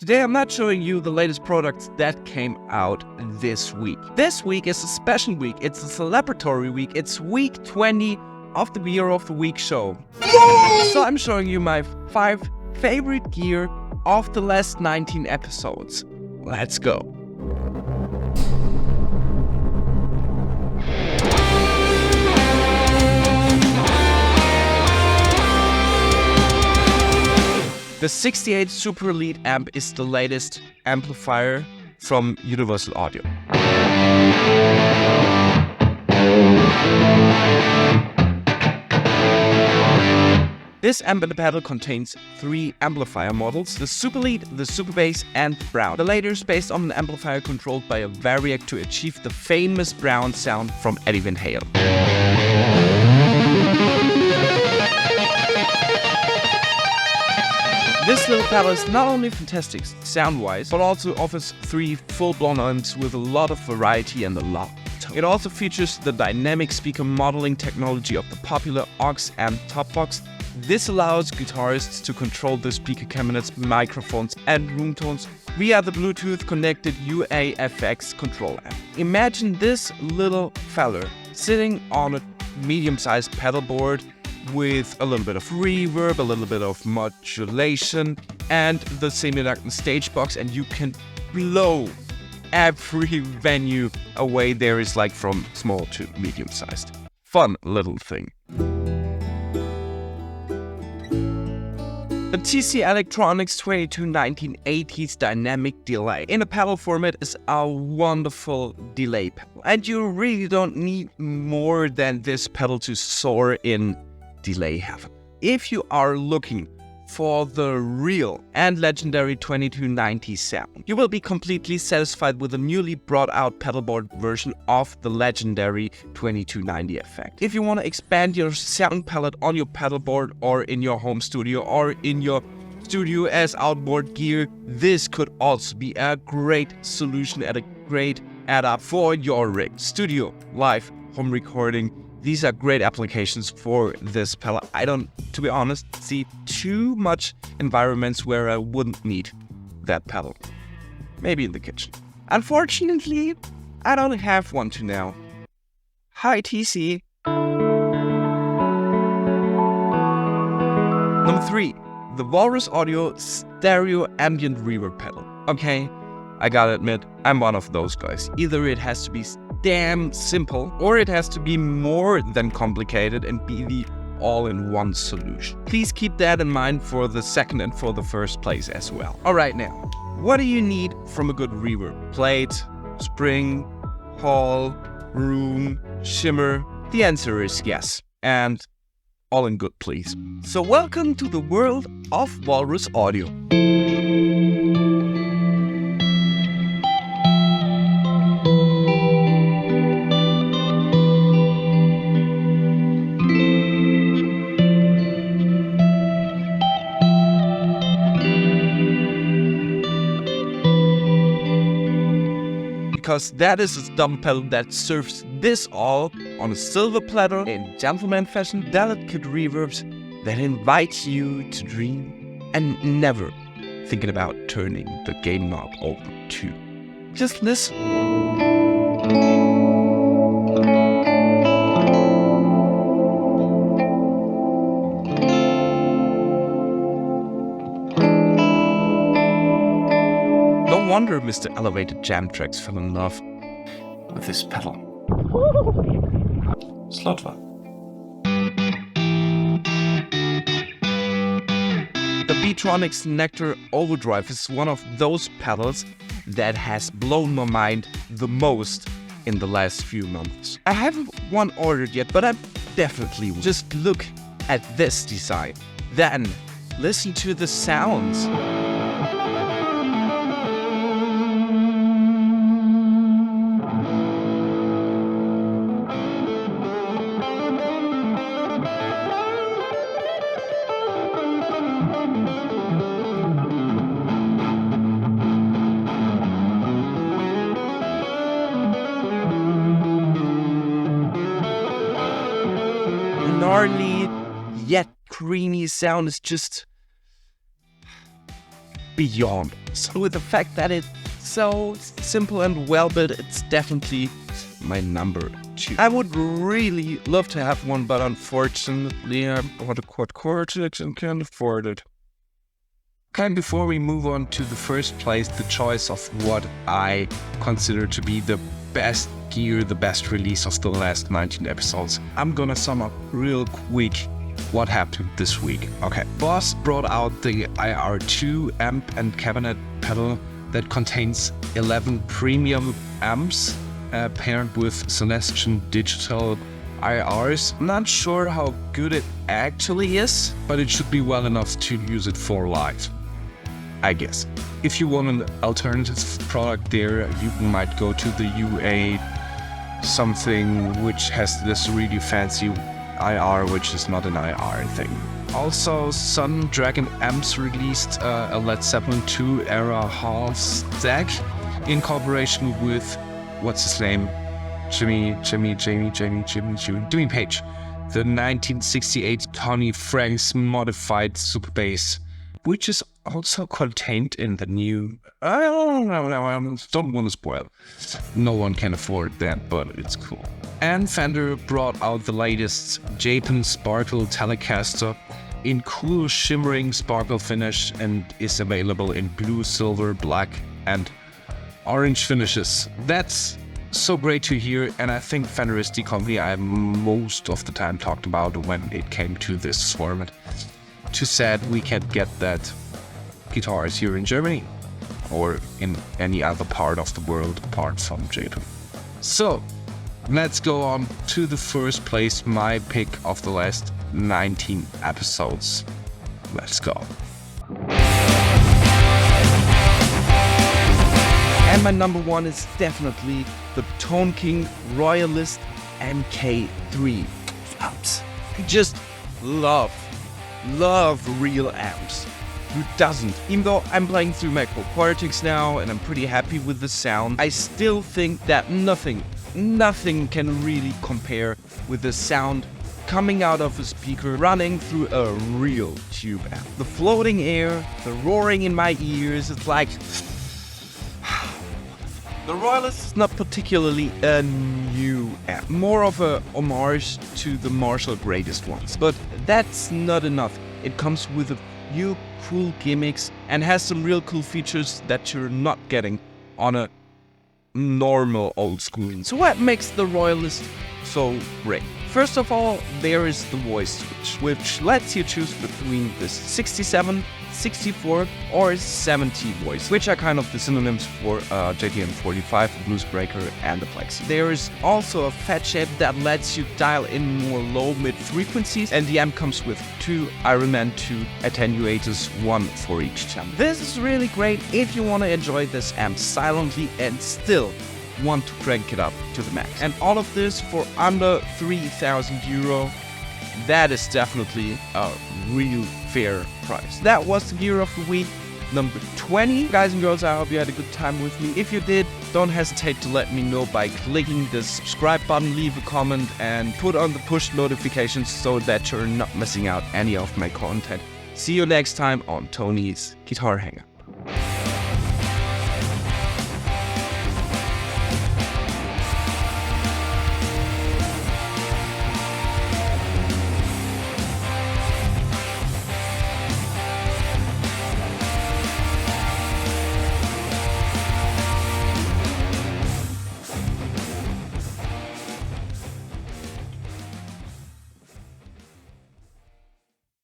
Today I'm not showing you the latest products that came out this week. This week is a special week. It's a celebratory week. It's week 20 of the Beer of the Week show. Yay! So I'm showing you my 5 favorite gear of the last 19 episodes. Let's go. The 68 Super Elite amp is the latest amplifier from Universal Audio. This amp and pedal contains 3 amplifier models, the Super Elite, the Super Bass and the Brown. The latter is based on an amplifier controlled by a variac to achieve the famous Brown sound from Eddie Van Halen. This little pedal is not only fantastic sound-wise, but also offers 3 full-blown amps with a lot of variety and a lot of tone. It also features the dynamic speaker modeling technology of the popular aux amp top box. This allows guitarists to control the speaker cabinets, microphones and room tones via the Bluetooth connected UAFX control amp. Imagine this little feller sitting on a medium-sized pedal board with a little bit of reverb, a little bit of modulation, and the semi-ductant stage box, and you can blow every venue away there is like from small to medium-sized. Fun little thing. The TC Electronics 221980's dynamic delay in a pedal format is a wonderful delay pedal, and you really don't need more than this pedal to soar in delay heaven. If you are looking for the real and legendary 2290 sound, you will be completely satisfied with the newly brought out pedalboard version of the legendary 2290 effect. If you want to expand your sound palette on your pedalboard or in your home studio or in your studio as outboard gear, this could also be a great solution and a great add-up for your rig. Studio, live, home recording. These are great applications for this pedal. I don't, to be honest, see too much environments where I wouldn't need that pedal. Maybe in the kitchen. Unfortunately, I don't have one to now. Hi, TC. Number 3, the Walrus Audio Stereo Ambient Reverb Pedal. Okay, I gotta admit, I'm one of those guys. Either it has to be damn simple, or it has to be more than complicated and be the all-in-one solution. Please keep that in mind for the second and for the first place as well. Alright, now, what do you need from a good reverb? Plate, spring, hall, room, shimmer? The answer is yes, and all in good, please. So welcome to the world of Walrus Audio. Because that is a double pedal that serves this all on a silver platter in gentleman fashion, delicate reverbs that invite you to dream and never thinking about turning the gain knob over too. Just listen. No wonder Mr. Elevated Jam Tracks fell in love with this pedal. Slotwa. The Beatronics Nectar Overdrive is one of those pedals that has blown my mind the most in the last few months. I haven't one ordered yet, but I definitely will. Just look at this design. Then listen to the sounds. Gnarly yet creamy sound is just beyond. So with the fact that it's so simple and well built, it's definitely my number 2. I would really love to have one, but unfortunately I'm on a quad cortex and can't afford it. Okay, before we move on to the first place, the choice of what I consider to be the best gear, the best release of the last 19 episodes, I'm gonna sum up real quick what happened this week. Okay, Boss brought out the IR2 amp and cabinet pedal that contains 11 premium amps paired with Celestion digital IRs. I'm not sure how good it actually is, but it should be well enough to use it for live, I guess. If you want an alternative product there, you might go to the UA something, which has this really fancy IR, which is not an IR thing. Also, Sun Dragon Amps released a Led Zeppelin 2 era half stack in cooperation with, what's his name? Jimmy Page. The 1968 Connie Franks modified super bass, which is also contained in the new... I don't want to spoil. No one can afford that, but it's cool. And Fender brought out the latest Japan Sparkle Telecaster in cool shimmering sparkle finish and is available in blue, silver, black and orange finishes. That's so great to hear, and I think Fender is the company I most of the time talked about when it came to this format. Too sad we can't get that guitars here in Germany or in any other part of the world apart from Japan. So let's go on to the first place, my pick of the last 19 episodes. Let's go. And my number 1 is definitely the Tone King Royalist MK3 amps. I just love real amps. Who doesn't? Even though I'm playing through my quad cortex now and I'm pretty happy with the sound, I still think that nothing can really compare with the sound coming out of a speaker running through a real tube amp. The floating air, the roaring in my ears, it's like... The Royalist is not particularly a new amp, more of a homage to the Marshall greatest ones. But that's not enough. It comes with a few cool gimmicks and has some real cool features that you're not getting on a normal old school. So what makes the Royalist so great? First of all, there is the voice switch, which lets you choose between the 67, 64 or 70 voice, which are kind of the synonyms for JTM45, the Blues Breaker and the Plexi. There is also a fat shape that lets you dial in more low-mid frequencies, and the amp comes with 2 Ironman 2 attenuators, 1 for each channel. This is really great if you want to enjoy this amp silently and still want to crank it up to the max. And all of this for under 3,000 euro. That is definitely a real fair price. That was the gear of the week, number 20. Guys and girls, I hope you had a good time with me. If you did, don't hesitate to let me know by clicking the subscribe button, leave a comment and put on the push notifications so that you're not missing out any of my content. See you next time on Tony's Guitar Hanger.